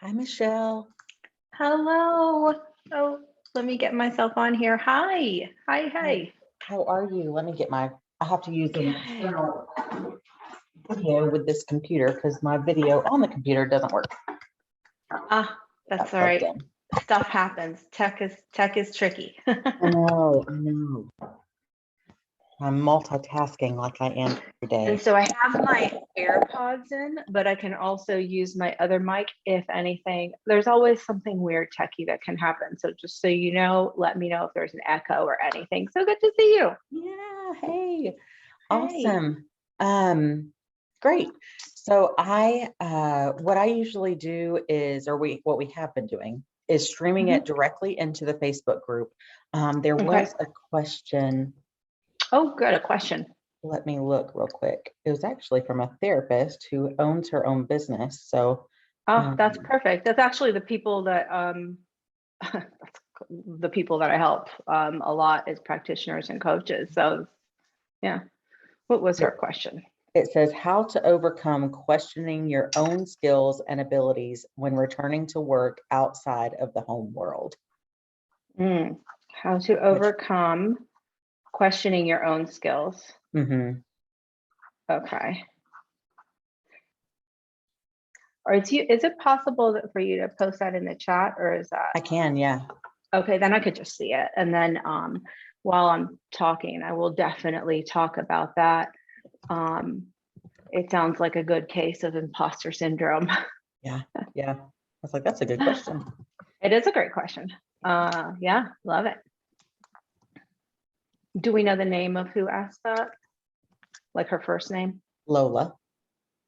Hi, Michelle. Hello. Oh, let me get myself on here. Hi. Hi. How are you? I have to use an Good. external video with this computer because my video on the computer doesn't work. That's all right. Stuff happens. Tech is tricky. I know. I'm multitasking like I am every day. And so I have my AirPods in, but I can also use my other mic if anything. There's always something weird techie that can happen. So just so you know, let me know if there's an echo or anything. So good to see you. Yeah, hey. Awesome. Great. So what I usually do is, what we have been doing is streaming it directly into the Facebook group. There was a question. Oh, good. A question. Let me look real quick. It was actually from a therapist who owns her own business. So, that's perfect. That's actually the people that that's the people that I help a lot as practitioners and coaches. So, yeah. What was her question? It says how to overcome questioning your own skills and abilities when returning to work outside of the home world. How to overcome questioning your own skills. Okay. Or is it possible for you to post that in the chat, or is that? I can, yeah. Okay, then I could just see it. And then while I'm talking, I will definitely talk about that. It sounds like a good case of imposter syndrome. Yeah. I was like, that's a good question. It is a great question. Yeah, love it. Do we know the name of who asked that? Like her first name? Lola.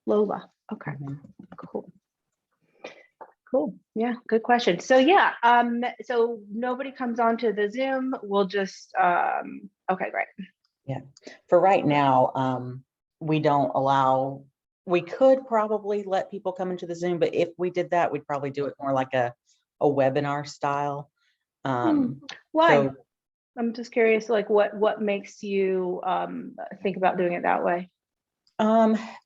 Okay. Cool. Yeah, good question. So yeah, so nobody comes onto the Zoom. We'll just okay, great. Yeah. For right now, we don't allow. We could probably let people come into the Zoom, but if we did that, we'd probably do it more like a webinar style. Why? So, I'm just curious, like what makes you think about doing it that way?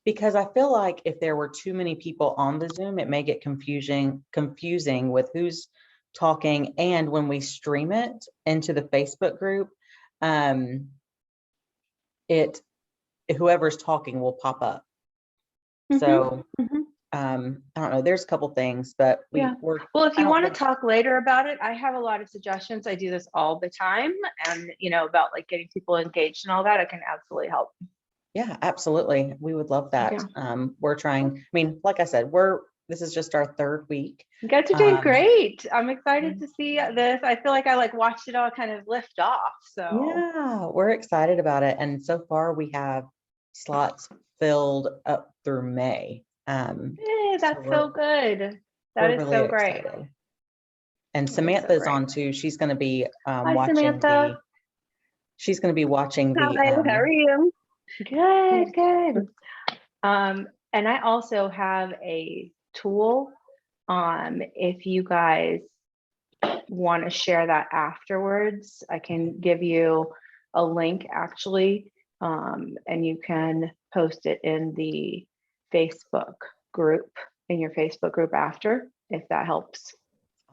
Because I feel like if there were too many people on the Zoom, it may get confusing with who's talking. And when we stream it into the Facebook group, whoever's talking will pop up. So I don't know, there's a couple things, but well, if you want to talk later about it, I have a lot of suggestions. I do this all the time, and about like getting people engaged and all that. I can absolutely help. Yeah, absolutely. We would love that. Yeah. We're trying, I mean, like I said, this is just our third week. You guys are doing great. I'm excited to see this. I feel like I watched it all kind of lift off. So yeah, we're excited about it. And so far we have slots filled up through May. Hey, that's so good. That is really so great. Excited. And Samantha's on too. She's going to be watching Samantha. She's going to be watching the. Hi, how are you? Good. And I also have a tool. If you guys want to share that afterwards, I can give you a link actually, and you can post it in the Facebook group, after, if that helps.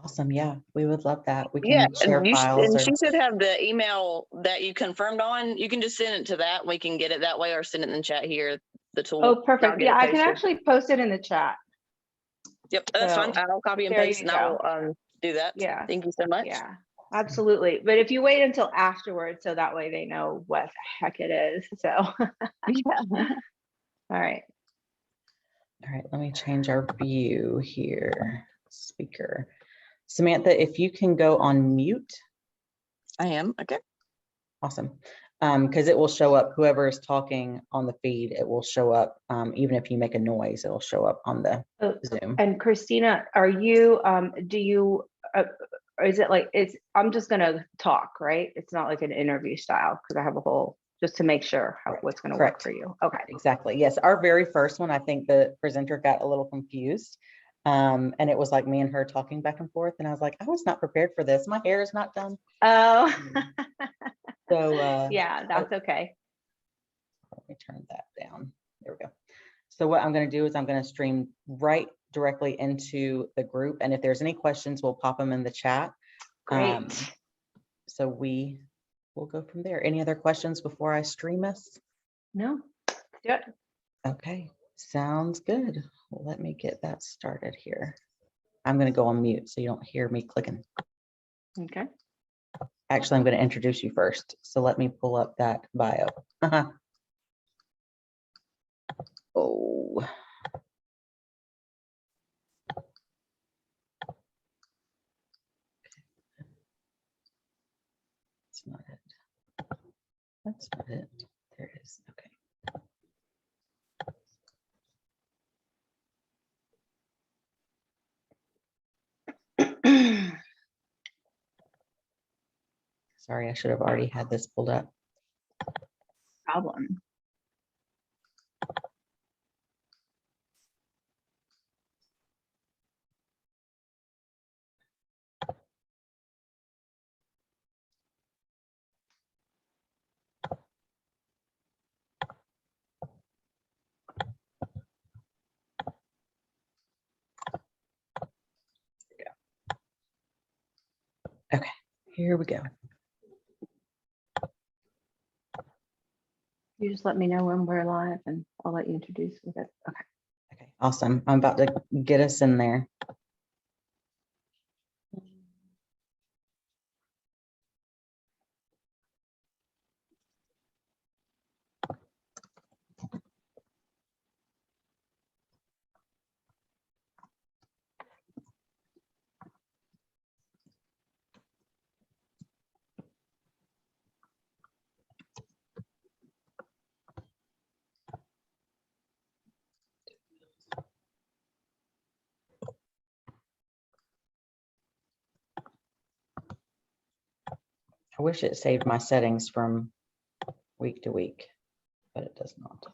Awesome. Yeah, we would love that. We can share files. And she should have the email that you confirmed on. You can just send it to that. We can get it that way, or send it in the chat here, the tool. Oh, perfect. Yeah, I can actually post it in the chat. Yep, that's fine. I'll copy and paste and I'll do that. Yeah. Thank you so much. Yeah, absolutely. But if you wait until afterwards, so that way they know what the heck it is. So, yeah. All right, let me change our view here. Speaker. Samantha, if you can go on mute. I am. Okay. Awesome. Because it will show up, whoever is talking on the feed, it will show up. Even if you make a noise, it'll show up on the Zoom. And Christina, are you, is it like, I'm just going to talk, right? It's not like an interview style, because I have a whole, just to make sure what's going to work for you. Okay. Exactly. Yes. Our very first one, I think the presenter got a little confused. And it was like me and her talking back and forth. And I was like, I was not prepared for this. My hair is not done. Oh, so yeah, that's okay. Let me turn that down. There we go. So what I'm going to do is I'm going to stream right directly into the group. And if there's any questions, we'll pop them in the chat. Great. So we will go from there. Any other questions before I stream us? No, let's do it. Okay, sounds good. Let me get that started here. I'm going to go on mute so you don't hear me clicking. Okay. Actually, I'm going to introduce you first. So let me pull up that bio. Oh. That's not it. That's not it. There it is. Okay. Sorry, I should have already had this pulled up. Problem. Okay, here we go. You just let me know when we're live and I'll let you introduce with it. Okay. Okay, awesome. I'm about to get us in there. I wish it saved my settings from week to week, but it does not.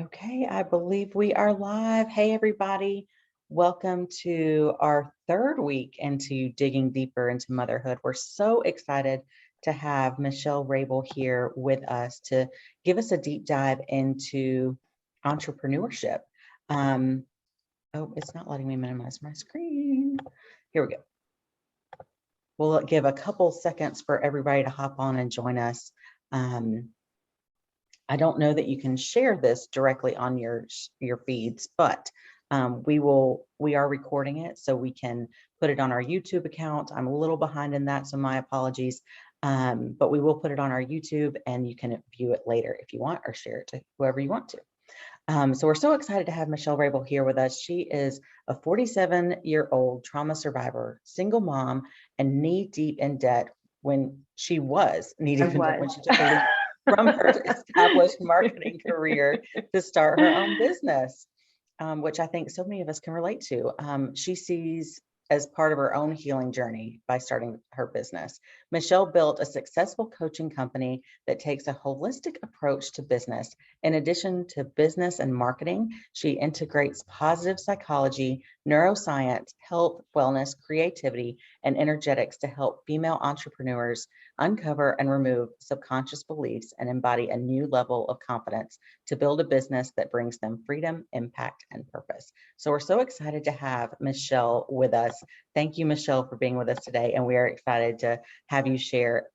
Okay, I believe we are live. Hey, everybody. Welcome to our third week into digging deeper into motherhood. We're so excited to have Michelle Rabell here with us to give us a deep dive into entrepreneurship. Oh, it's not letting me minimize my screen. Here we go. We'll give a couple seconds for everybody to hop on and join us. I don't know that you can share this directly on your feeds, but we are recording it so we can put it on our YouTube account. I'm a little behind in that, so my apologies. But we will put it on our YouTube and you can view it later if you want, or share it to whoever you want to. So we're so excited to have Michelle Rabell here with us. She is a 47-year-old trauma survivor, single mom, and knee deep in debt when she was knee deep in debt when she took a leap from her established marketing career to start her own business, which I think so many of us can relate to. She sees as part of her own healing journey by starting her business. Michelle built a successful coaching company that takes a holistic approach to business. In addition to business and marketing, she integrates positive psychology, neuroscience, health, wellness, creativity, and energetics to help female entrepreneurs uncover and remove subconscious beliefs and embody a new level of confidence to build a business that brings them freedom, impact, and purpose. So we're so excited to have Michelle with us. Thank you, Michelle, for being with us today. And we are excited to have you share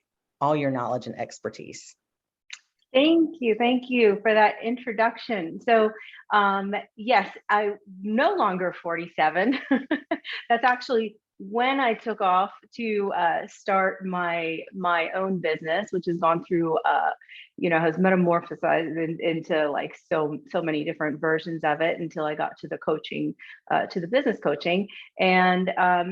all your knowledge and expertise. Thank you for that introduction. So yes, I'm no longer 47. That's actually when I took off to start my own business, which has gone through has metamorphosized into like so many different versions of it until I got to the coaching, to the business coaching. And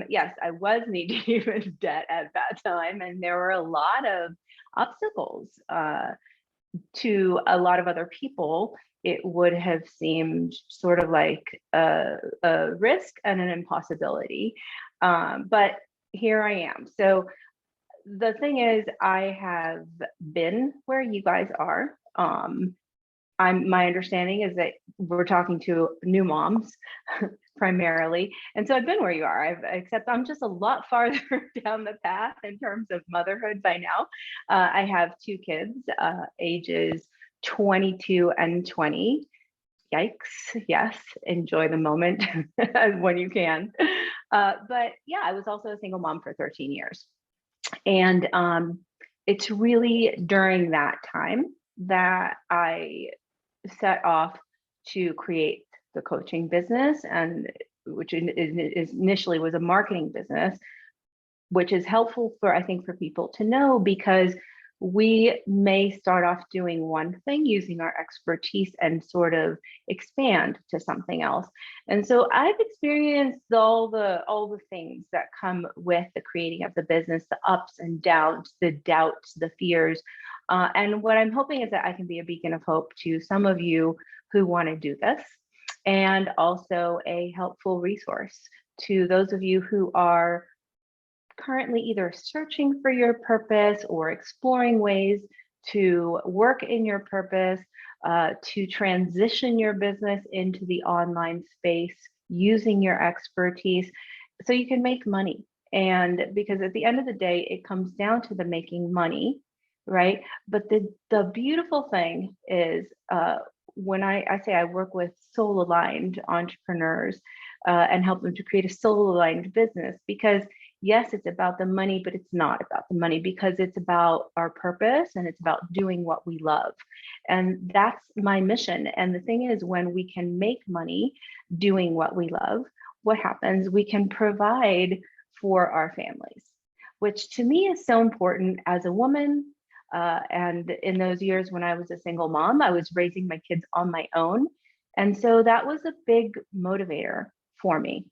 yes, I was knee deep in debt at that time, and there were a lot of obstacles. To a lot of other people, it would have seemed sort of like a risk and an impossibility. But here I am. So the thing is, I have been where you guys are. My understanding is that we're talking to new moms primarily. And so I've been where you are, except I'm just a lot farther down the path in terms of motherhood by now. I have 2 kids, ages 22 and 20. Yikes. Yes. Enjoy the moment when you can. But yeah, I was also a single mom for 13 years. And it's really during that time that I set off to create the coaching business, and which initially was a marketing business, which is helpful for, I think, for people to know, because we may start off doing one thing using our expertise and sort of expand to something else. And so I've experienced all the things that come with the creating of the business, the ups and downs, the doubts, the fears. And what I'm hoping is that I can be a beacon of hope to some of you who want to do this, and also a helpful resource to those of you who are currently either searching for your purpose or exploring ways to work in your purpose, to transition your business into the online space using your expertise so you can make money. And because at the end of the day, it comes down to the making money, right? But the beautiful thing is, when I say I work with soul-aligned entrepreneurs and help them to create a soul-aligned business, because yes, it's about the money, but it's not about the money, because it's about our purpose and it's about doing what we love. And that's my mission. And the thing is, when we can make money doing what we love, what happens? We can provide for our families, which to me is so important as a woman. And in those years when I was a single mom, I was raising my kids on my own. And so that was a big motivator for me.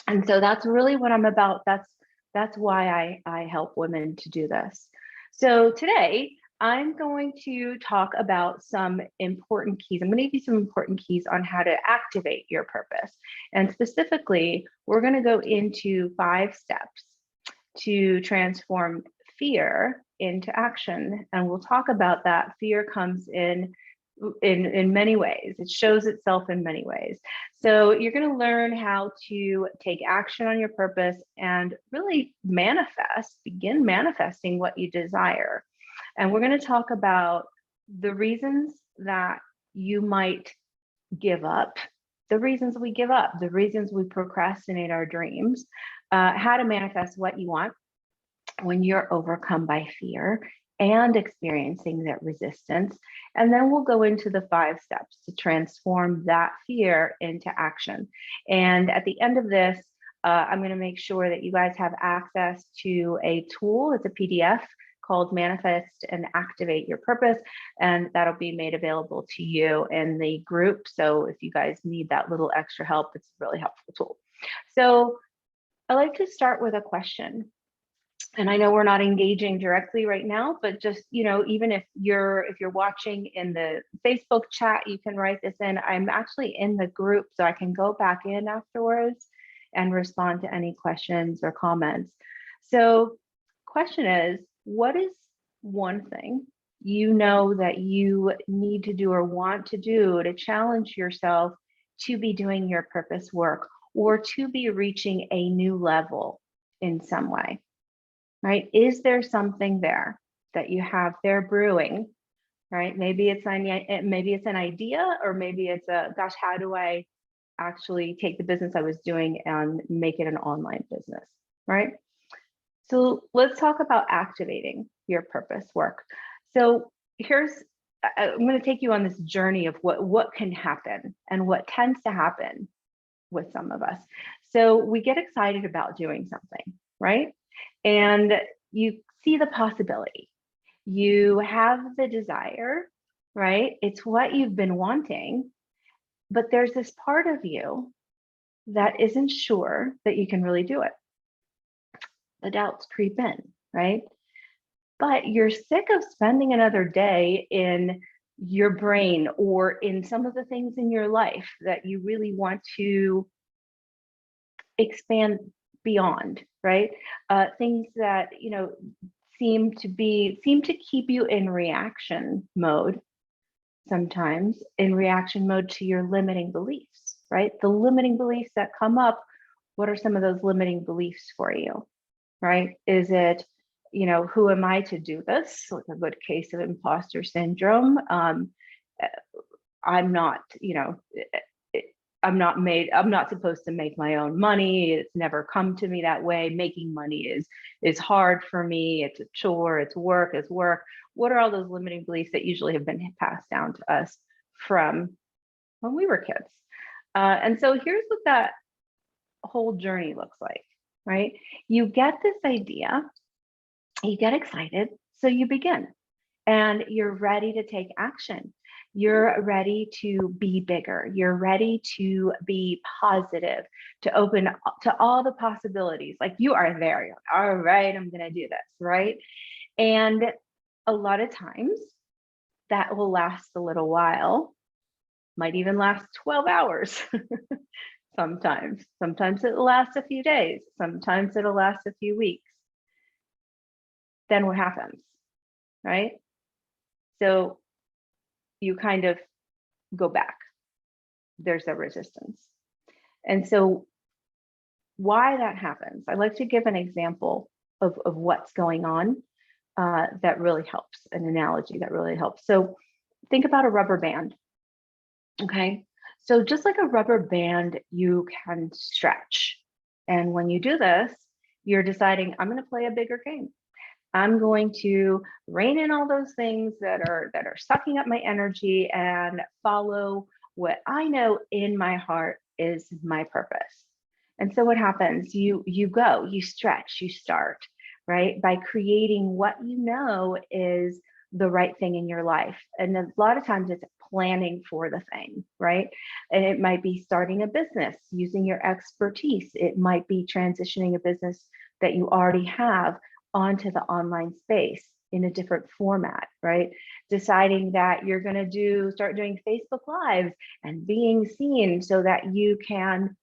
And so that's really what I'm about. That's why I help women to do this. So today I'm going to talk about some important keys. I'm going to give you some important keys on how to activate your purpose. And specifically, we're going to go into 5 steps to transform fear into action. And we'll talk about that. Fear comes in many ways. It shows itself in many ways. So you're going to learn how to take action on your purpose and really begin manifesting what you desire. And we're going to talk about the reasons that you might give up, the reasons we give up, the reasons we procrastinate our dreams, how to manifest what you want when you're overcome by fear and experiencing that resistance. And then we'll go into the 5 steps to transform that fear into action. And at the end of this, I'm going to make sure that you guys have access to a tool. It's a PDF called Manifest and Activate Your Purpose, and that'll be made available to you in the group. So if you guys need that little extra help, it's a really helpful tool. So I like to start with a question. And I know we're not engaging directly right now, but just, even if you're watching in the Facebook chat, you can write this in. I'm actually in the group, so I can go back in afterwards and respond to any questions or comments. So question is, what is one thing you know that you need to do or want to do to challenge yourself to be doing your purpose work or to be reaching a new level in some way? Right? Is there something there that you have there brewing, right? Maybe it's an idea, or maybe it's gosh, how do I actually take the business I was doing and make it an online business, right? So let's talk about activating your purpose work. So I'm going to take you on this journey of what can happen and what tends to happen with some of us. So we get excited about doing something, right? And you see the possibility, you have the desire, right? It's what you've been wanting, but there's this part of you that isn't sure that you can really do it. The doubts creep in, right? But you're sick of spending another day in your brain or in some of the things in your life that you really want to expand beyond, right? Things that, seem to keep you in reaction mode, sometimes in reaction mode to your limiting beliefs, right? The limiting beliefs that come up, what are some of those limiting beliefs for you, right? Is it, who am I to do this? Like a good case of imposter syndrome. I'm not, I'm not supposed to make my own money. It's never come to me that way. Making money is hard for me. It's a chore, it's work. What are all those limiting beliefs that usually have been passed down to us from when we were kids? And so here's what that whole journey looks like, right? You get this idea, you get excited, so you begin, and you're ready to take action. You're ready to be bigger. You're ready to be positive, to open to all the possibilities. Like you are there. You're like, all right, I'm going to do this, right? And a lot of times that will last a little while, might even last 12 hours. Sometimes it'll last a few days. Sometimes it'll last a few weeks. Then what happens, right? So you kind of go back. There's a resistance. And so why that happens, I'd like to give an example of what's going on that really helps, an analogy that really helps. So think about a rubber band, okay? So just like a rubber band, you can stretch. And when you do this, you're deciding, I'm going to play a bigger game. I'm going to rein in all those things that are sucking up my energy and follow what I know in my heart is my purpose. And so what happens? You go, you stretch, you start, right? By creating what you know is the right thing in your life. And a lot of times it's planning for the thing, right? And it might be starting a business, using your expertise. It might be transitioning a business that you already have onto the online space in a different format, right? Deciding that you're going to start doing Facebook Lives and being seen so that you can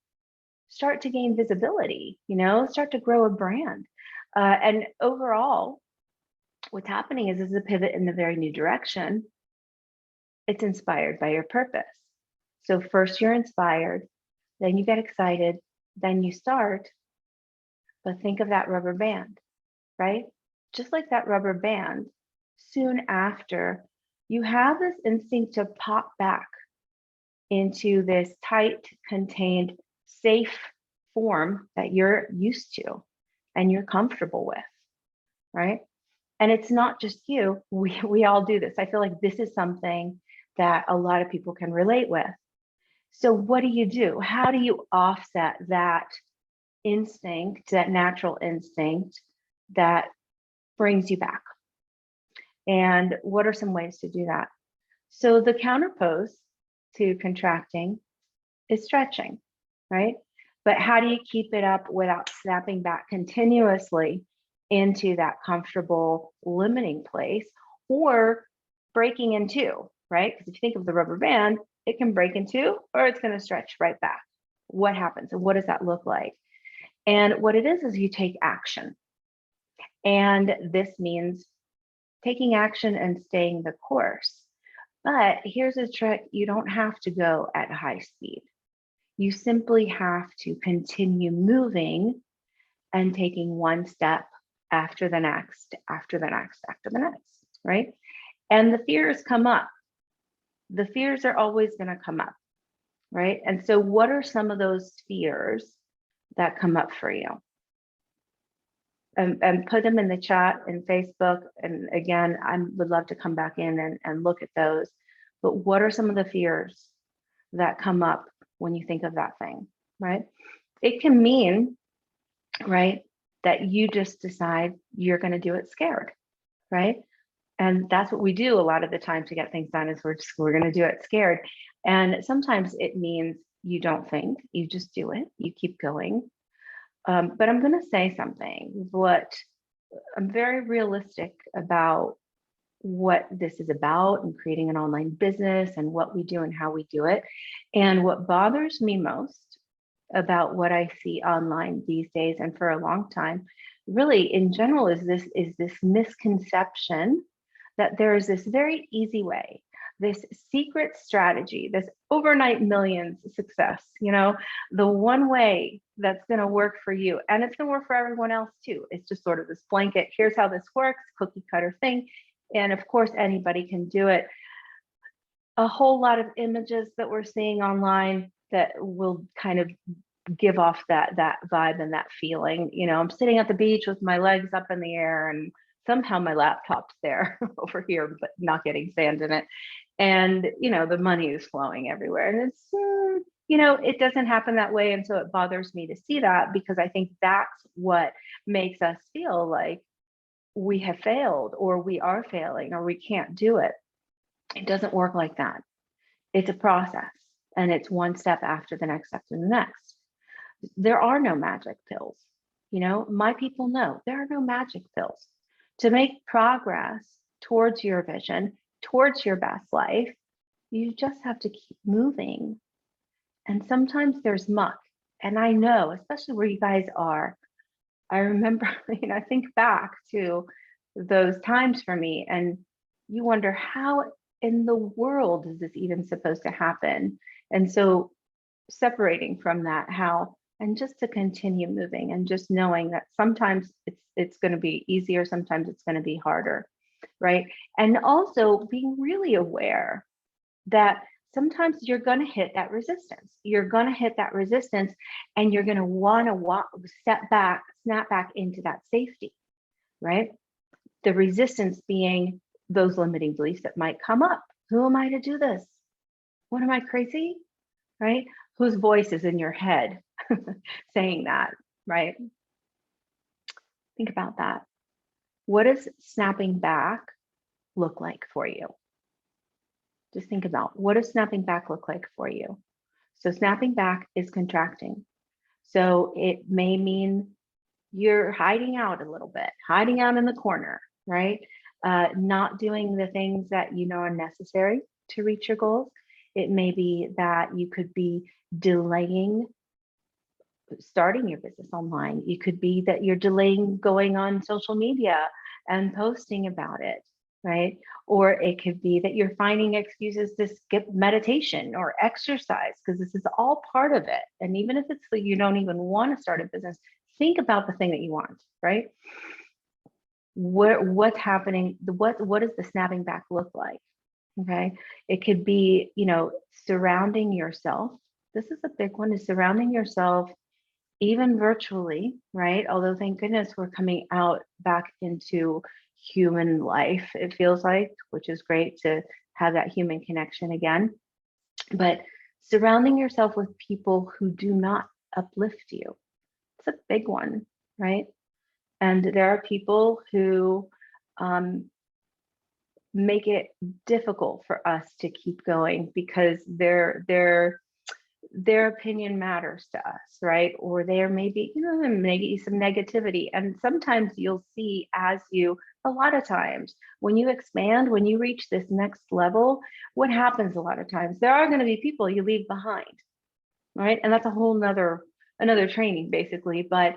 start to gain visibility, start to grow a brand. And overall, what's happening is a pivot in a very new direction. It's inspired by your purpose. So first you're inspired, then you get excited, then you start, but think of that rubber band, right? Just like that rubber band, soon after, you have this instinct to pop back into this tight, contained, safe form that you're used to and you're comfortable with, right? And it's not just you, we all do this. I feel like this is something that a lot of people can relate with. So what do? How do you offset that instinct, that natural instinct that brings you back? And what are some ways to do that? So the counterpose to contracting is stretching, right? But how do you keep it up without snapping back continuously into that comfortable limiting place or breaking in two, right? Because if you think of the rubber band, it can break in two or it's going to stretch right back. What happens and what does that look like? And what it is you take action. And this means taking action and staying the course. But here's a trick. You don't have to go at high speed. You simply have to continue moving and taking one step after the next, after the next, after the next, right? And the fears come up. The fears are always going to come up, right? And so what are some of those fears that come up for you? And put them in the chat in Facebook. And again, I would love to come back in and look at those. But what are some of the fears that come up when you think of that thing, right? It can mean, right, that you just decide you're going to do it scared, right? And that's what we do a lot of the time to get things done is we're going to do it scared. And sometimes it means you don't think, you just do it, you keep going. But I'm going to say something. What I'm very realistic about what this is about and creating an online business and what we do and how we do it. And what bothers me most about what I see online these days and for a long time really in general is this misconception that there is this very easy way, this secret strategy, this overnight millions success, the one way that's going to work for you, and it's going to work for everyone else too. It's just sort of this blanket, here's how this works, cookie cutter thing. And of course, anybody can do it. A whole lot of images that we're seeing online that will kind of give off that vibe and that feeling. I'm sitting at the beach with my legs up in the air, and somehow my laptop's there over here, but not getting sand in it. And, the money is flowing everywhere. And it's, it doesn't happen that way. And so it bothers me to see that, because I think that's what makes us feel like we have failed, or we are failing, or we can't do it. It doesn't work like that. It's a process, and it's one step after the next step to the next. There are no magic pills. My people know there are no magic pills. To make progress towards your vision, towards your best life, you just have to keep moving. And sometimes there's muck. And I know, especially where you guys are, I remember, I think back to those times for me, and you wonder, how in the world is this even supposed to happen? And so separating from that, and just to continue moving, and just knowing that sometimes it's going to be easier, sometimes it's going to be harder, right? And also being really aware that sometimes you're going to hit that resistance. You're going to hit that resistance, and you're going to want to snap back into that safety, right? The resistance being those limiting beliefs that might come up. Who am I to do this? What, am I crazy? Right? Whose voice is in your head saying that, right? Think about that. What does snapping back look like for you? Just think about, what does snapping back look like for you? So snapping back is contracting. So it may mean you're hiding out a little bit, hiding out in the corner, right? Not doing the things that you know are necessary to reach your goals. It may be that you could be delaying starting your business online. It could be that you're delaying going on social media and posting about it, right? Or it could be that you're finding excuses to skip meditation or exercise, because this is all part of it. And even if it's that you don't even want to start a business, think about the thing that you want, right? What's happening? What does the snapping back look like? Okay, it could be, surrounding yourself. This is a big one, is surrounding yourself, even virtually, right? Although thank goodness we're coming out back into human life, it feels like, which is great to have that human connection again. But surrounding yourself with people who do not uplift you, it's a big one, right? And there are people who make it difficult for us to keep going, because their opinion matters to us, right? Or there may be, maybe some negativity. And sometimes you'll see, a lot of times when you expand, when you reach this next level, what happens a lot of times, there are going to be people you leave behind, right? And that's a whole another training basically, but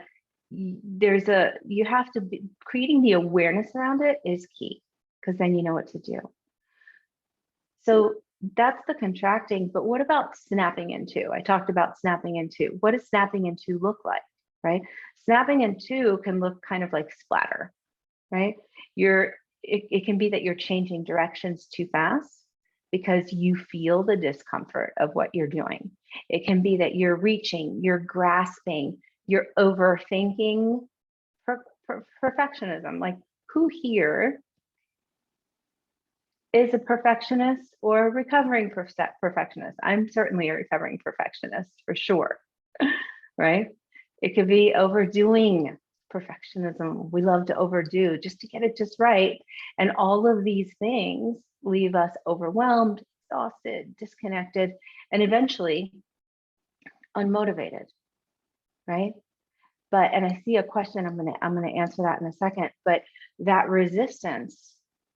you have to be creating the awareness around it is key, because then you know what to do. So that's the contracting, but what about snapping into? I talked about snapping into. What does snapping into look like, right? Snapping into can look kind of like splatter, right? It can be that you're changing directions too fast because you feel the discomfort of what you're doing. It can be that you're reaching, you're grasping, you're overthinking. Perfectionism, like, who here is a perfectionist or a recovering perfectionist? I'm certainly a recovering perfectionist for sure, right? It could be overdoing perfectionism. We love to overdo just to get it just right. And all of these things leave us overwhelmed, exhausted, disconnected, and eventually unmotivated, right? And I see a question, I'm gonna answer that in a second, but that resistance,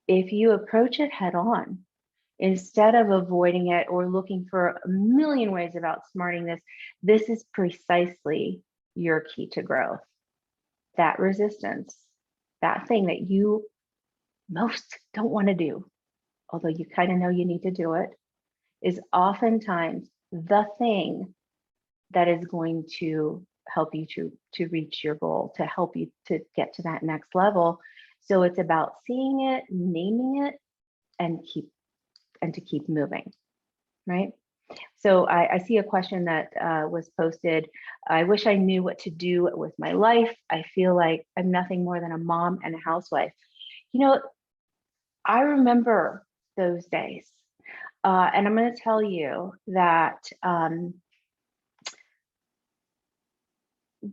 if you approach it head on, instead of avoiding it or looking for a million ways of outsmarting this is precisely your key to growth. that resistance, that thing that you most don't want to do, although you kind of know you need to do it, is oftentimes the thing that is going to help you to reach your goal, to help you to get to that next level. So it's about seeing it, naming it, and to keep moving, right? So I see a question that was posted. I wish I knew what to do with my life. I feel like I'm nothing more than a mom and a housewife. You know, I remember those days. And I'm going to tell you that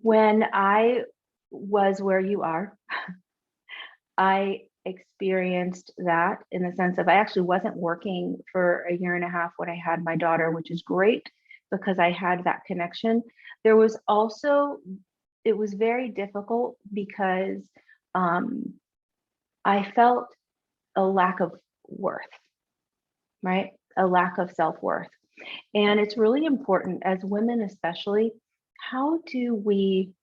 when I was where you are, I experienced that in the sense of I actually wasn't working for a year and a half when I had my daughter, which is great because I had that connection. There was also, it was very difficult because I felt a lack of worth, right? A lack of self-worth. And it's really important as women, especially, how do we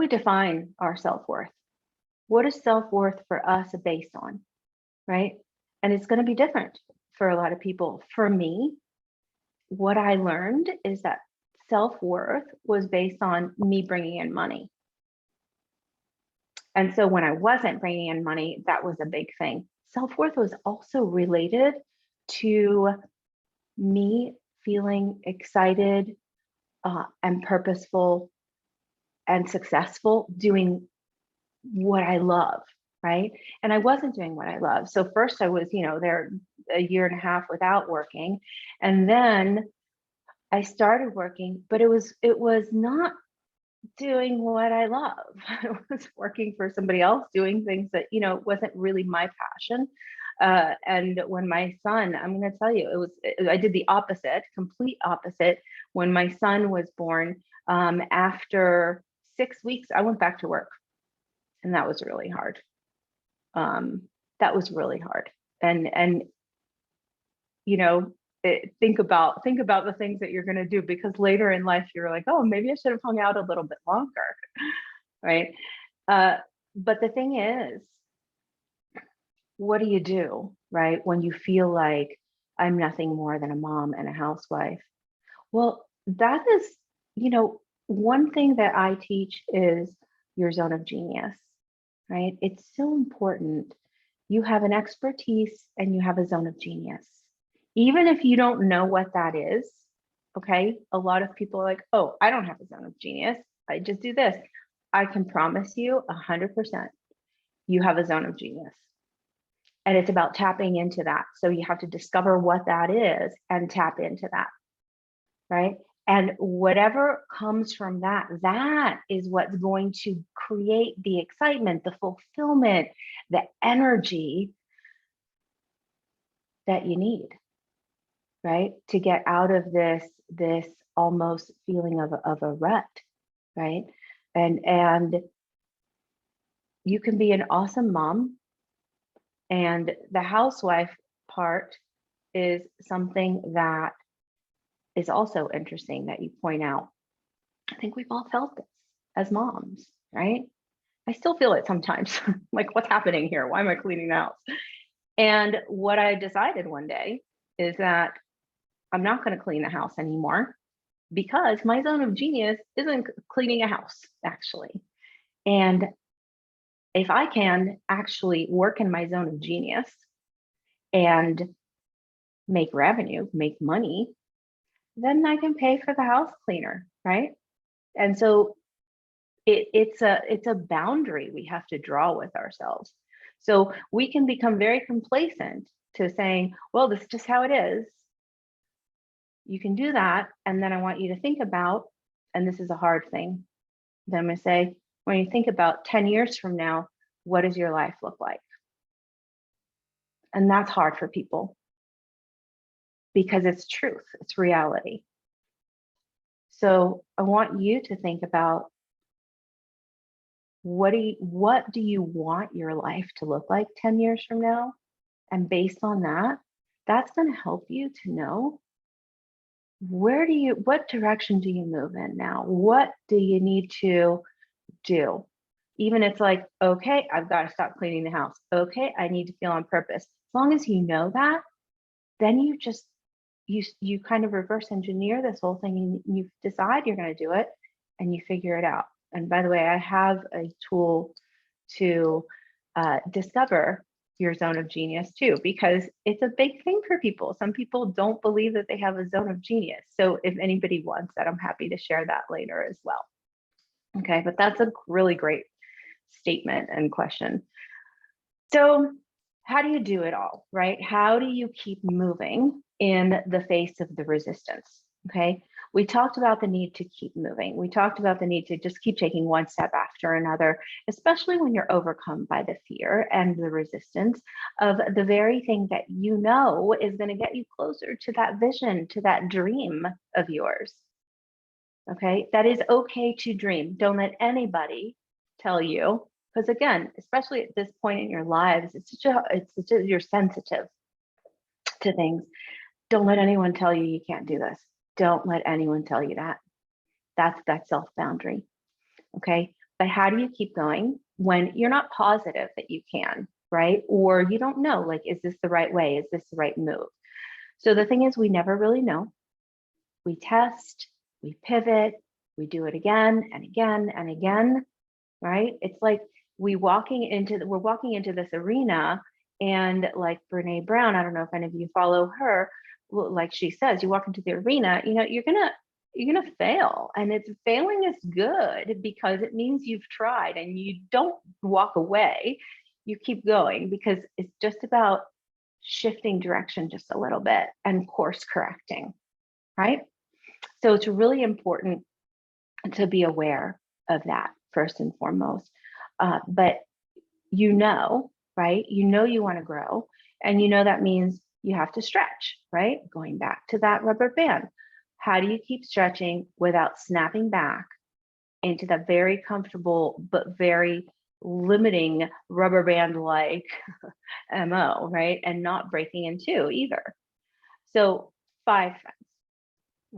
define our self-worth? What is self-worth for us based on, right? And it's going to be different for a lot of people. For me, what I learned is that self-worth was based on me bringing in money. And so when I wasn't bringing in money, that was a big thing. Self-worth was also related to me feeling excited and purposeful and successful doing what I love, right? And I wasn't doing what I love. So first I was, there a year and a half without working. And then I started working, but it was not doing what I love. I was working for somebody else, doing things that, wasn't really my passion. And when my son, I'm going to tell you, I did the opposite, complete opposite. When my son was born, after 6 weeks, I went back to work. And that was really hard. That was really hard. And think about the things that you're going to do, because later in life you're like, oh, maybe I should have hung out a little bit longer, right? But the thing is, what do you do, right, when you feel like I'm nothing more than a mom and a housewife? Well, that is, one thing that I teach is your zone of genius, right? It's so important. You have an expertise and you have a zone of genius. Even if you don't know what that is, okay? A lot of people are like, oh, I don't have a zone of genius. I just do this. I can promise you 100% you have a zone of genius. And it's about tapping into that. So you have to discover what that is and tap into that, right? And whatever comes from that, that is what's going to create the excitement, the fulfillment, the energy that you need, right? To get out of this almost feeling of a rut, right? And you can be an awesome mom, and the housewife part is something that is also interesting that you point out. I think we've all felt this as moms, right? I still feel it sometimes. Like, what's happening here? Why am I cleaning the house? And what I decided one day is that I'm not going to clean the house anymore, because my zone of genius isn't cleaning a house, actually. And if I can actually work in my zone of genius and make revenue, make money, then I can pay for the house cleaner, right? And so it's a boundary we have to draw with ourselves. So we can become very complacent to saying, well, this is just how it is. You can do that. And then I want you to think about, and this is a hard thing, then I'm going to say, when you think about 10 years from now, what does your life look like? And that's hard for people, because it's truth, it's reality. So I want you to think about, what do you want your life to look like 10 years from now? And based on that, that's going to help you to know, what direction do you move in now? What do you need to do. Even it's like, okay, I've got to stop cleaning the house. Okay, I need to feel on purpose. As long as you know that, then you kind of reverse engineer this whole thing, and you decide you're going to do it, and you figure it out. And by the way, I have a tool to discover your zone of genius too, because it's a big thing for people. Some people don't believe that they have a zone of genius. So if anybody wants that, I'm happy to share that later as well. Okay, but that's a really great statement and question. So how do you do it all, right? How do you keep moving in the face of the resistance? Okay, we talked about the need to keep moving. We talked about the need to just keep taking one step after another, especially when you're overcome by the fear and the resistance of the very thing that you know is going to get you closer to that vision, to that dream of yours. Okay, that is okay to dream. Don't let anybody tell you, because again, especially at this point in your lives, you're sensitive to things. Don't let anyone tell you you can't do this. Don't let anyone tell you that. That's that self-boundary. Okay, but how do you keep going when you're not positive that you can, right? Or you don't know, like, is this the right way? Is this the right move? So the thing is, we never really know. We test, we pivot, we do it again and again and again, right? It's like we're walking into this arena, and like Brene Brown, I don't know if any of you follow her, like she says, you walk into the arena, you're gonna fail, and failing is good because it means you've tried, and you don't walk away, you keep going, because it's just about shifting direction just a little bit and course correcting, right? So it's really important to be aware of that first and foremost. But right? You want to grow, and that means you have to stretch, right? Going back to that rubber band. How do you keep stretching without snapping back into that very comfortable but very limiting rubber band like MO, right? And not breaking in two either. So 5 things.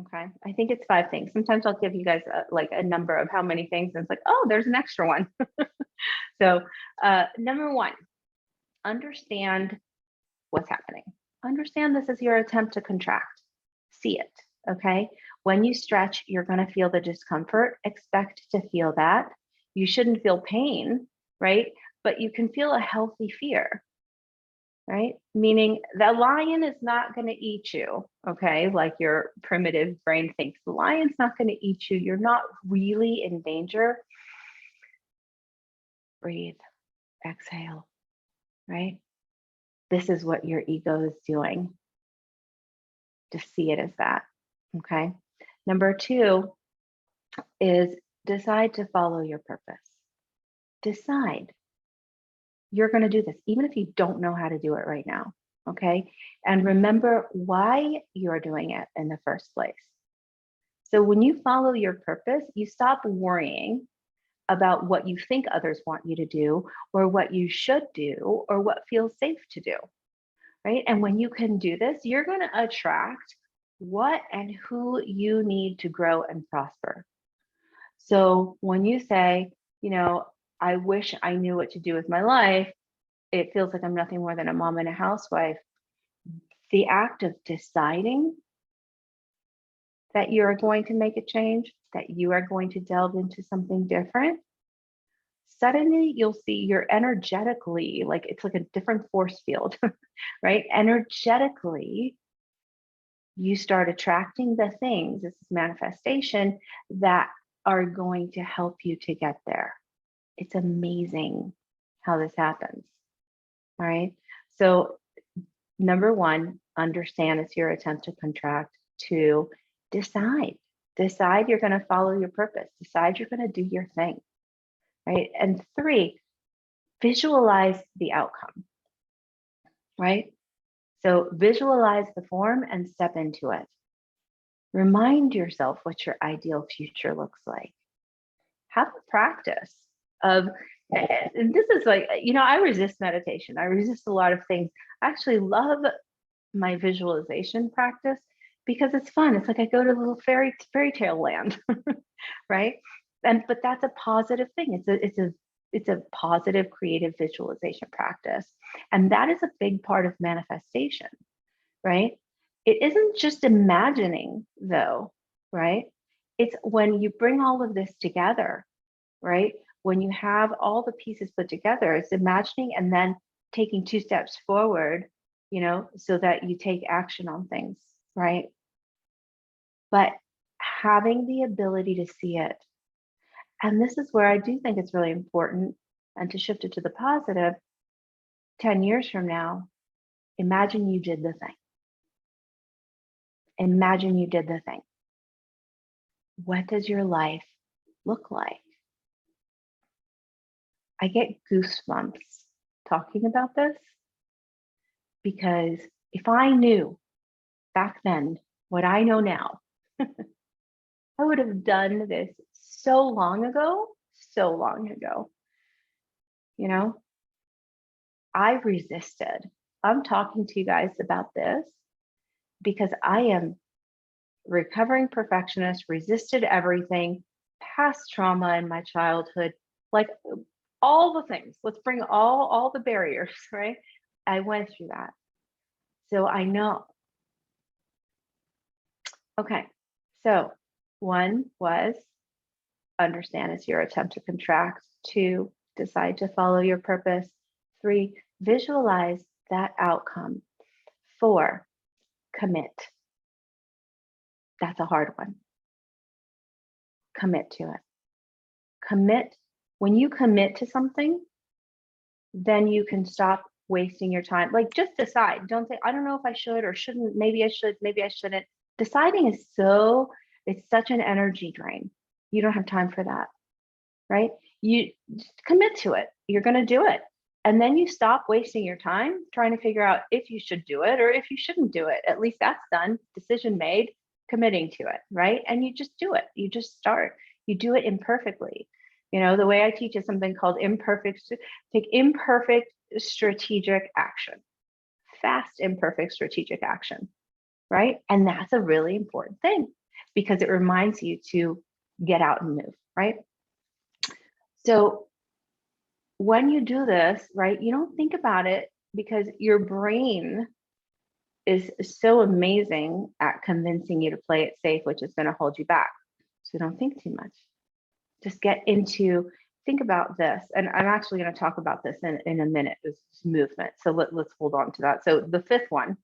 Okay, I think it's 5 things. Sometimes I'll give you guys a number of how many things, and it's like, oh, there's an extra one. So number 1, understand what's happening. Understand this is your attempt to contract. See it, okay? When you stretch, you're going to feel the discomfort. Expect to feel that. You shouldn't feel pain, right? But you can feel a healthy fear, right? Meaning the lion is not going to eat you, okay? Like your primitive brain thinks. The lion's not going to eat you. You're not really in danger. Breathe, exhale, right? This is what your ego is doing. Just see it as that, okay? Number 2 is decide to follow your purpose. Decide. You're going to do this, even if you don't know how to do it right now, okay? And remember why you're doing it in the first place. So when you follow your purpose, you stop worrying about what you think others want you to do, or what you should do, or what feels safe to do, right? And when you can do this, you're going to attract what and who you need to grow and prosper. So when you say, I wish I knew what to do with my life, it feels like I'm nothing more than a mom and a housewife. The act of deciding that you're going to make a change, that you are going to delve into something different, suddenly you'll see you're energetically, like it's like a different force field, right? Energetically, you start attracting the things, this is manifestation, that are going to help you to get there. It's amazing how this happens, all right? So number 1, understand it's your attempt to contract. 2, decide you're going to follow your purpose. Decide you're going to do your thing, right? And 3, visualize the outcome, right? So visualize the form and step into it. Remind yourself what your ideal future looks like. Have a practice of, and this is like, I resist meditation. I resist a lot of things. I actually love my visualization practice because it's fun. It's like I go to a little fairy tale land, right? But that's a positive thing. It's a positive creative visualization practice. And that is a big part of manifestation, right? It isn't just imagining though, right? It's when you bring all of this together, right? When you have all the pieces put together, it's imagining and then taking 2 steps forward, so that you take action on things, right? But having the ability to see it. And this is where I do think it's really important, and to shift it to the positive, 10 years from now, imagine you did the thing. Imagine you did the thing. What does your life look like? I get goosebumps talking about this, because if I knew back then what I know now, I would have done this so long ago, so long ago. I resisted. I'm talking to you guys about this because I am recovering perfectionist, resisted everything, past trauma in my childhood, like all the things. Let's bring all the barriers, right? I went through that. So I know. Okay. So 1 was understand it's your attempt to contract. 2, decide to follow your purpose. 3, visualize that outcome. 4, commit. That's a hard one. Commit to it. Commit. When you commit to something, then you can stop wasting your time. Like, just decide. Don't say, I don't know if I should or shouldn't. Maybe I should, maybe I shouldn't. Deciding is it's such an energy drain. You don't have time for that, right? You just commit to it. You're going to do it. And then you stop wasting your time trying to figure out if you should do it or if you shouldn't do it. At least that's done. Decision made, committing to it, right? And you just do it. You just start. You do it imperfectly. The way I teach is something called imperfect strategic action. Fast, imperfect strategic action, right? And that's a really important thing because it reminds you to get out and move, right? So when you do this, right, you don't think about it because your brain is so amazing at convincing you to play it safe, which is going to hold you back. So don't think too much. Just think about this. And I'm actually going to talk about this in a minute, this movement. So let's hold on to that. So the 5th one,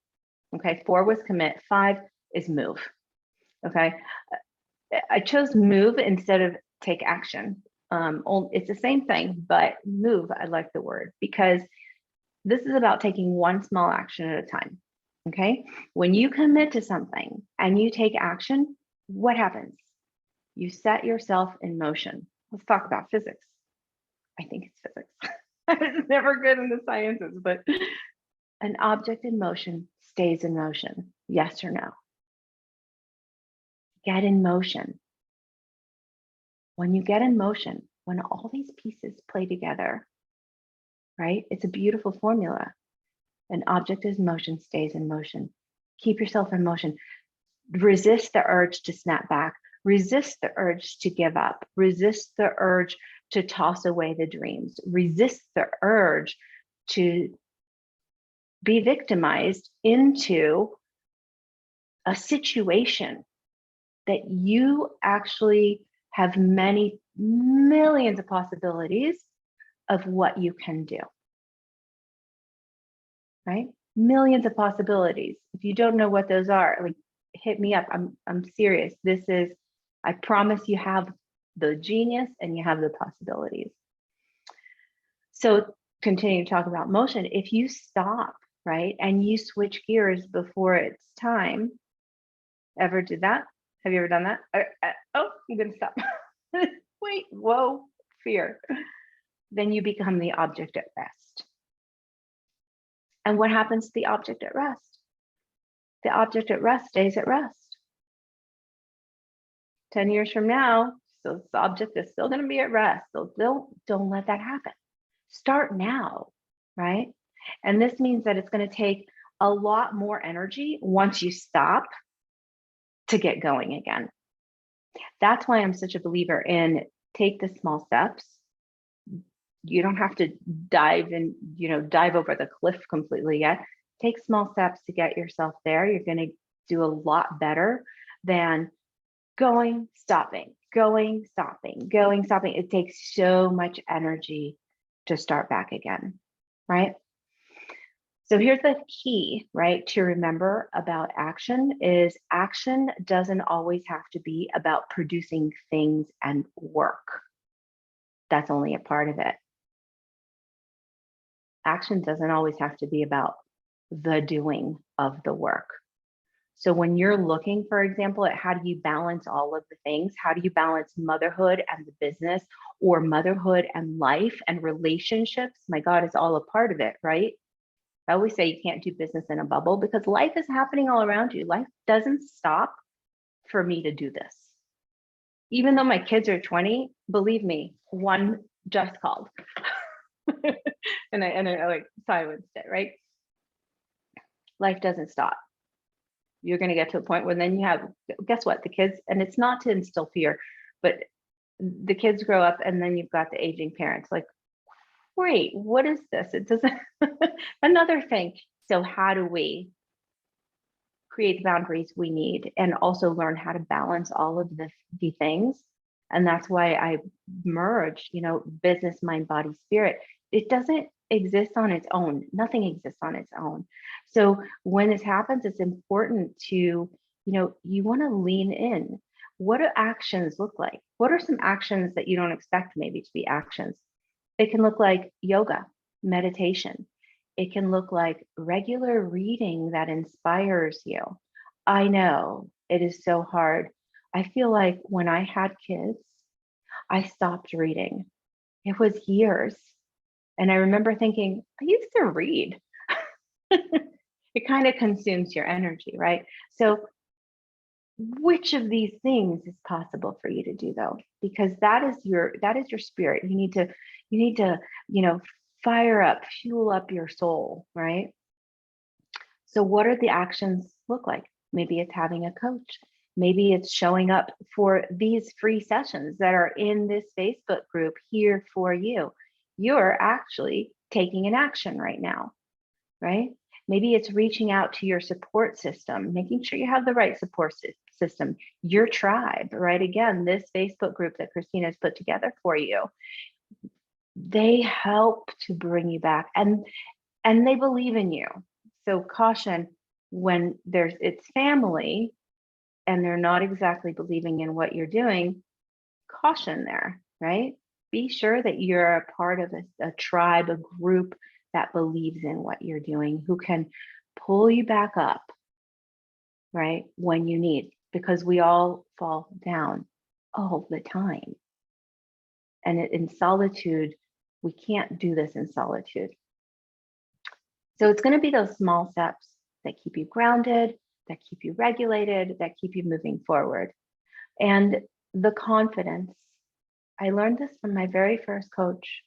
okay, 4 was commit, 5 is move. Okay. I chose move instead of take action. It's the same thing, but move, I like the word, because this is about taking one small action at a time. Okay. When you commit to something and you take action, what happens? You set yourself in motion. Let's talk about physics. I think it's physics. I was never good in the sciences, but an object in motion stays in motion. Yes or no? Get in motion. When you get in motion, when all these pieces play together, right? It's a beautiful formula. An object is motion, stays in motion. Keep yourself in motion. Resist the urge to snap back. Resist the urge to give up. Resist the urge to toss away the dreams. Resist the urge to be victimized into a situation that you actually have many millions of possibilities of what you can do, right? Millions of possibilities. If you don't know what those are, like, hit me up. I'm serious. I promise you have the genius and you have the possibilities. So continue to talk about motion. If you stop, right, and you switch gears before it's time, ever did that? Have you ever done that? Oh, I'm going to stop. Wait, whoa, fear. Then you become the object at rest. And what happens to the object at rest? The object at rest stays at rest. 10 years from now, so this object is still going to be at rest. So don't let that happen. Start now, right? And this means that it's going to take a lot more energy once you stop to get going again. That's why I'm such a believer in take the small steps. You don't have to dive over the cliff completely yet. Take small steps to get yourself there. You're going to do a lot better than going, stopping. It takes so much energy to start back again, right? So here's the key, right, to remember about action is action doesn't always have to be about producing things and work. That's only a part of it. Action doesn't always have to be about the doing of the work. So when you're looking, for example, at how do you balance all of the things, how do you balance motherhood and the business, or motherhood and life and relationships? My God, it's all a part of it, right? I always say you can't do business in a bubble because life is happening all around you. Life doesn't stop for me to do this. Even though my kids are 20, believe me, one just called. and I like silenced it, right? Life doesn't stop. You're going to get to a point where then you have, guess what, the kids, and it's not to instill fear, but the kids grow up and then you've got the aging parents like, wait, what is this? It doesn't, another thing. So how do we create the boundaries we need and also learn how to balance all of the things? And that's why I merged, business, mind, body, spirit. It doesn't exist on its own. Nothing exists on its own. So when this happens, it's important to, you want to lean in. What do actions look like? What are some actions that you don't expect maybe to be actions? It can look like yoga, meditation. It can look like regular reading that inspires you. I know it is so hard. I feel like when I had kids, I stopped reading. It was years. And I remember thinking, I used to read. It kind of consumes your energy, right? So which of these things is possible for you to do though? Because that is your spirit. You need to, fire up, fuel up your soul, right? So what are the actions look like? Maybe it's having a coach. Maybe it's showing up for these free sessions that are in this Facebook group here for you. You're actually taking an action right now, right? Maybe it's reaching out to your support system, making sure you have the right support system, your tribe, right? Again, this Facebook group that Christina has put together for you, they help to bring you back and they believe in you. So caution when it's family and they're not exactly believing in what you're doing, caution there, right? Be sure that you're a part of a tribe, a group that believes in what you're doing, who can pull you back up, right, when you need, because we all fall down all the time. And in solitude, we can't do this in solitude. So it's going to be those small steps that keep you grounded, that keep you regulated, that keep you moving forward. And the confidence, I learned this from my very first coach.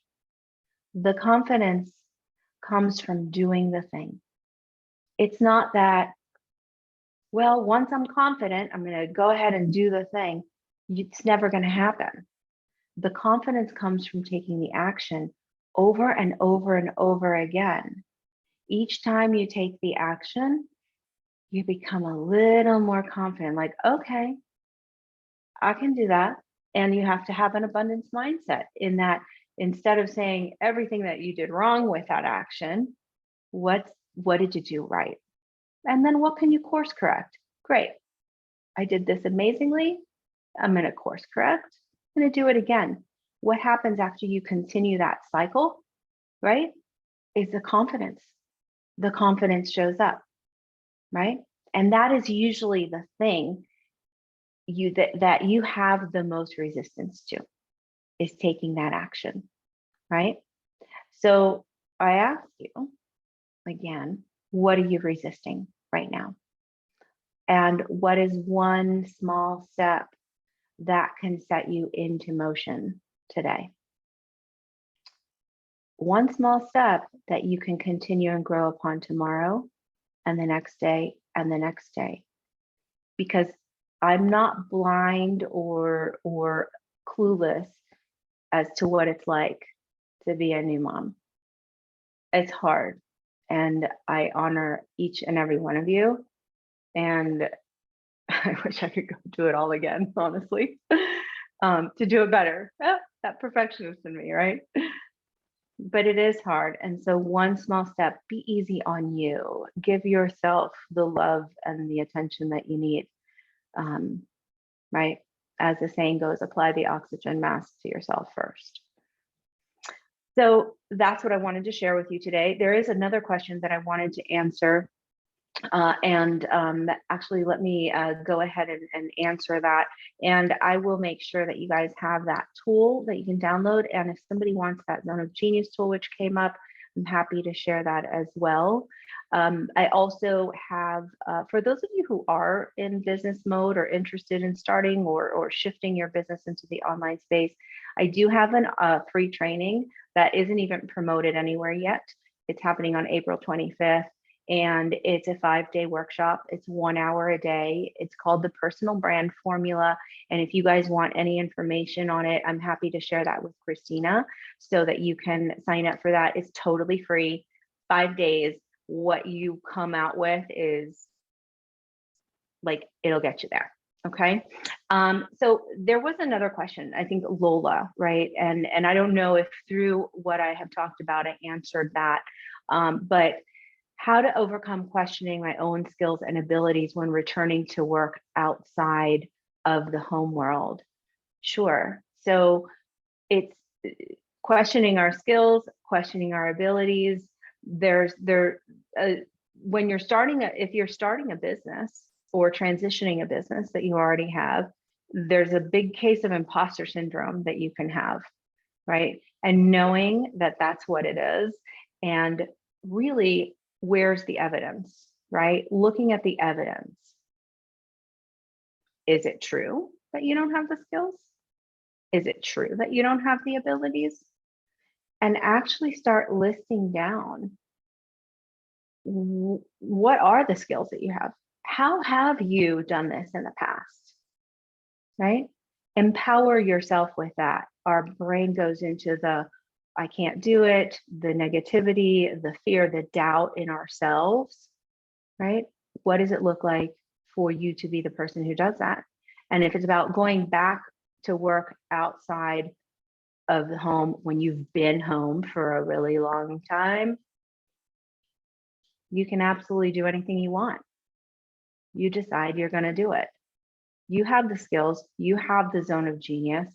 The confidence comes from doing the thing. It's not that, well, once I'm confident, I'm going to go ahead and do the thing. It's never going to happen. The confidence comes from taking the action over and over and over again. Each time you take the action, you become a little more confident, like, okay, I can do that. And you have to have an abundance mindset in that instead of saying everything that you did wrong with that action, what did you do right? And then what can you course correct? Great. I did this amazingly. I'm going to course correct. I'm going to do it again. What happens after you continue that cycle, right, is the confidence. The confidence shows up, right? And that is usually the thing that you have the most resistance to, is taking that action, right? So I ask you again, what are you resisting right now? And what is one small step that can set you into motion today? One small step that you can continue and grow upon tomorrow and the next day and the next day. Because I'm not blind or clueless as to what it's like to be a new mom. It's hard. And I honor each and every one of you. And I wish I could go do it all again, honestly, to do it better. That perfectionist in me, right? But it is hard. And so one small step, be easy on you. Give yourself the love and the attention that you need, right? As the saying goes, apply the oxygen mask to yourself first. So that's what I wanted to share with you today. There is another question that I wanted to answer. Actually, let me go ahead and answer that. And I will make sure that you guys have that tool that you can download. And if somebody wants that Zone of Genius tool, which came up, I'm happy to share that as well. I also have, for those of you who are in business mode or interested in starting or shifting your business into the online space, I do have a free training that isn't even promoted anywhere yet. It's happening on April 25th. And it's a 5-day workshop. It's 1 hour a day. It's called the Personal Brand Formula. And if you guys want any information on it, I'm happy to share that with Christina so that you can sign up for that. It's totally free, 5 days. What you come out with is like, it'll get you there. Okay. So there was another question, I think Lola, right? And I don't know if through what I have talked about, I answered that, but how to overcome questioning my own skills and abilities when returning to work outside of the home world. Sure. So it's questioning our skills, questioning our abilities. When you're if you're starting a business or transitioning a business that you already have, there's a big case of imposter syndrome that you can have, right? And knowing that that's what it is, and really, where's the evidence, right? Looking at the evidence. Is it true that you don't have the skills? Is it true that you don't have the abilities? And actually start listing down, what are the skills that you have? How have you done this in the past, right? Empower yourself with that. Our brain goes into the I can't do it, the negativity, the fear, the doubt in ourselves, right? What does it look like for you to be the person who does that? And if it's about going back to work outside of the home when you've been home for a really long time, you can absolutely do anything you want. You decide you're going to do it. You have the skills, you have the zone of genius.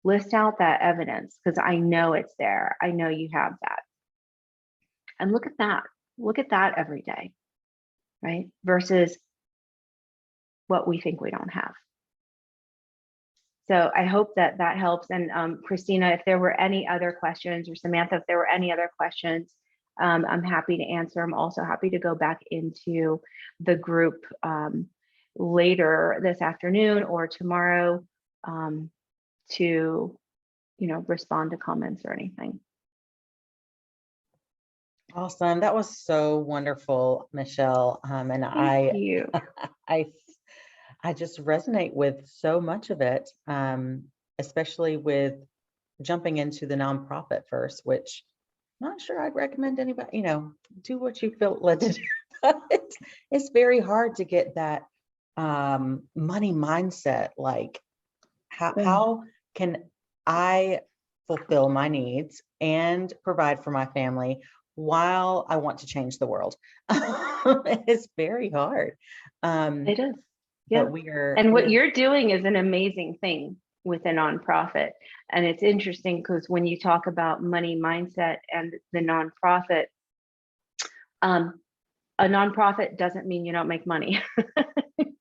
List out that evidence because I know it's there. I know you have that. And look at that. Look at that every day, right? Versus what we think we don't have. So I hope that that helps. And Christina, if there were any other questions, or Samantha, if there were any other questions, I'm happy to answer. I'm also happy to go back into the group later this afternoon or tomorrow to, respond to comments or anything. Awesome. That was so wonderful, Michelle. And Thank you. I just resonate with so much of it, especially with jumping into the nonprofit first, which I'm not sure I'd recommend anybody, do what you feel led to do. But it's very hard to get that money mindset. Like, how can I fulfill my needs and provide for my family while I want to change the world? It's very hard. It is. Yeah. But what you're doing is an amazing thing with a nonprofit. And it's interesting because when you talk about money mindset and the nonprofit, a nonprofit doesn't mean you don't make money.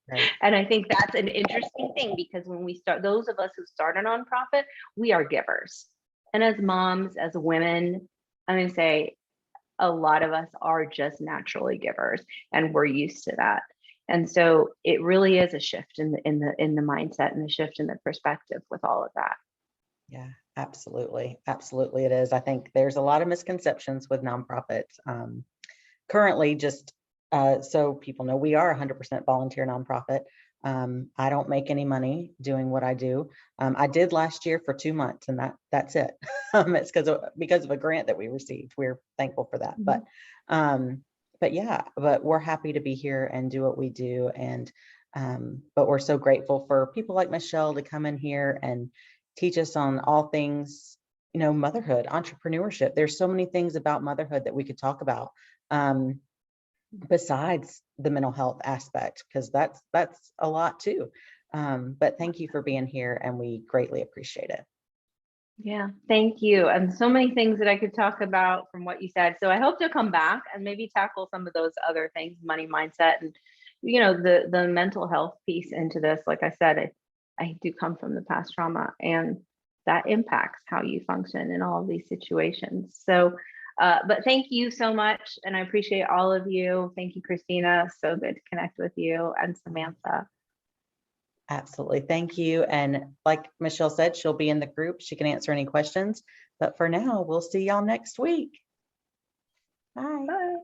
Right. And I think that's an interesting thing because when we start, those of us who start a nonprofit, we are givers. And as moms, as women, I'm going to say a lot of us are just naturally givers, and we're used to that. And so it really is a shift in the mindset and the shift in the perspective with all of that. Yeah, absolutely. Absolutely it is. I think there's a lot of misconceptions with nonprofits. Currently, just so people know, we are 100% volunteer nonprofit. I don't make any money doing what I do. I did last year for 2 months, and that's it. It's because of a grant that we received. We're thankful for that. But yeah, but we're happy to be here and do what we do. And but we're so grateful for people like Michelle to come in here and teach us on all things, motherhood, entrepreneurship. There's so many things about motherhood that we could talk about. Besides the mental health aspect, because that's a lot too. But thank you for being here, and we greatly appreciate it. Yeah, thank you. And so many things that I could talk about from what you said. So I hope to come back and maybe tackle some of those other things, money mindset, and the mental health piece into this. Like I said, I do come from the past trauma, and that impacts how you function in all of these situations. So but thank you so much. And I appreciate all of you. Thank you, Christina. So good to connect with you, and Samantha. Absolutely. Thank you. And like Michelle said, she'll be in the group. She can answer any questions. But for now, we'll see y'all next week. Bye. Bye.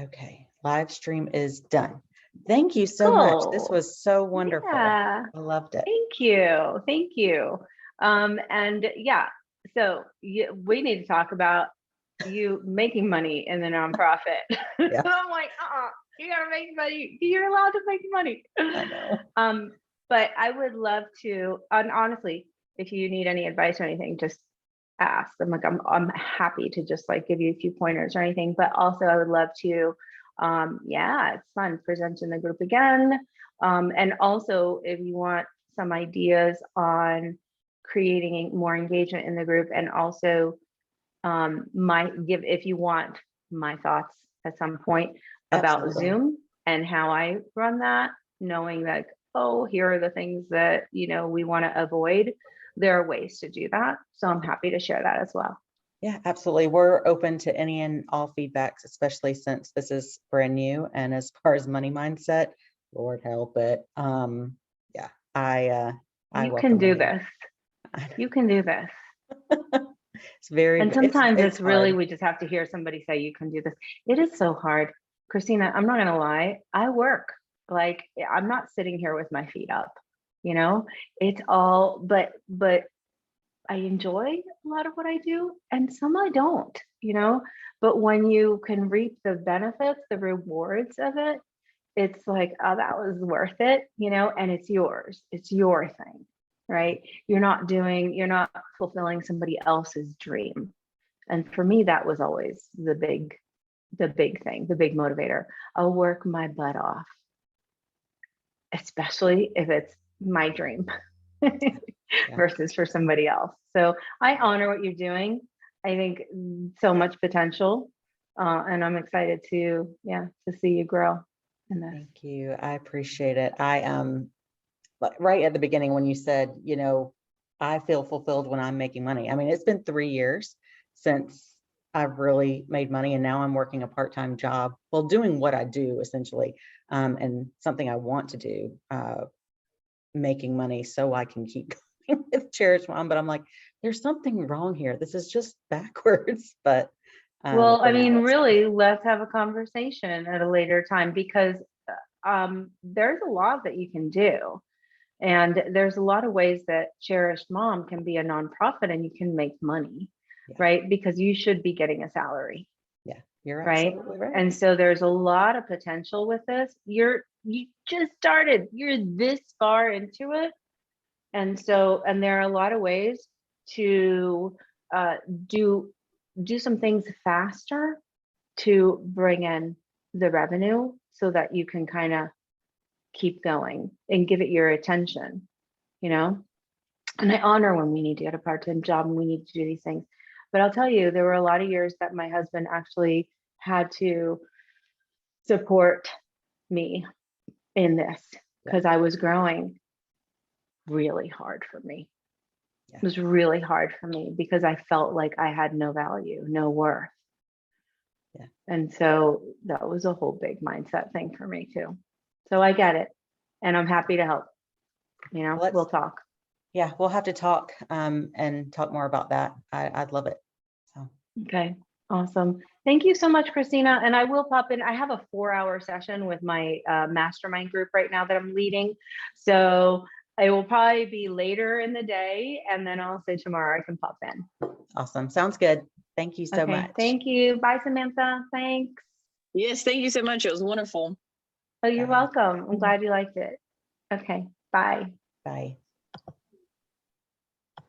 Okay. Live stream is done. Thank you so much. This was so wonderful. Yeah. I loved it. Thank you. Thank you. And yeah, so we need to talk about you making money in the nonprofit. Yeah. I'm like, you gotta make money. You're allowed to make money. I know. But I would love to, and honestly, if you need any advice or anything, just ask. I'm happy to just like give you a few pointers or anything. But also I would love to, yeah, it's fun, present in the group again. And also if you want some ideas on creating more engagement in the group, and also if you want my thoughts at some point about Absolutely. Zoom and how I run that, knowing that, oh, here are the things that, we want to avoid. There are ways to do that. So I'm happy to share that as well. Yeah, absolutely. We're open to any and all feedbacks, especially since this is brand new. And as far as money mindset, Lord help it. Yeah, I you can do this. You can do this. It's very, and sometimes it's really, hard. we just have to hear somebody say, you can do this. It is so hard. Christina, I'm not going to lie. I work. Like, I'm not sitting here with my feet up, it's all, but I enjoy a lot of what I do, and some I don't, but when you can reap the benefits, the rewards of it, it's like, oh, that was worth it, and it's yours. It's your thing, right? You're not fulfilling somebody else's dream. And for me, that was always the big thing, the big motivator. I'll work my butt off, especially if it's my dream versus for somebody else. So I honor what you're doing. I think so much potential, and I'm excited to see you grow in this. Thank you. I appreciate it. Right at the beginning when you said, I feel fulfilled when I'm making money. I mean, it's been 3 years since I've really made money, and now I'm working a part-time job, well, doing what I do essentially, and something I want to do, making money so I can keep going with Cherished Mom. But I'm like, there's something wrong here. This is just backwards. But well, I mean, really, let's have a conversation at a later time, because there's a lot that you can do. And there's a lot of ways that Cherished Mom can be a nonprofit and you can make money, right? Because you should be getting a salary. Yeah, you're right. Absolutely right. And so there's a lot of potential with this. You just started, you're this far into it. And there are a lot of ways to do some things faster to bring in the revenue so that you can kind of keep going and give it your attention, and I honor when we need to get a part-time job and we need to do these things. But I'll tell you, there were a lot of years that my husband actually had to support me in this because I was growing really hard for me. Yeah. It was really hard for me because I felt like I had no value, no worth. Yeah. And so that was a whole big mindset thing for me too. So I get it. And I'm happy to help. We'll talk. Yeah, we'll have to talk and talk more about that. I'd love it. So. Okay. Awesome. Thank you so much, Christina. And I will pop in. I have a 4-hour session with my mastermind group right now that I'm leading. So it will probably be later in the day. And then also tomorrow I can pop in. Awesome. Sounds good. Thank you so much. Thank you. Bye, Samantha. Thanks. Yes, thank you so much. It was wonderful. Oh, you're Bye. welcome. I'm glad you liked it. Okay. Bye. Bye.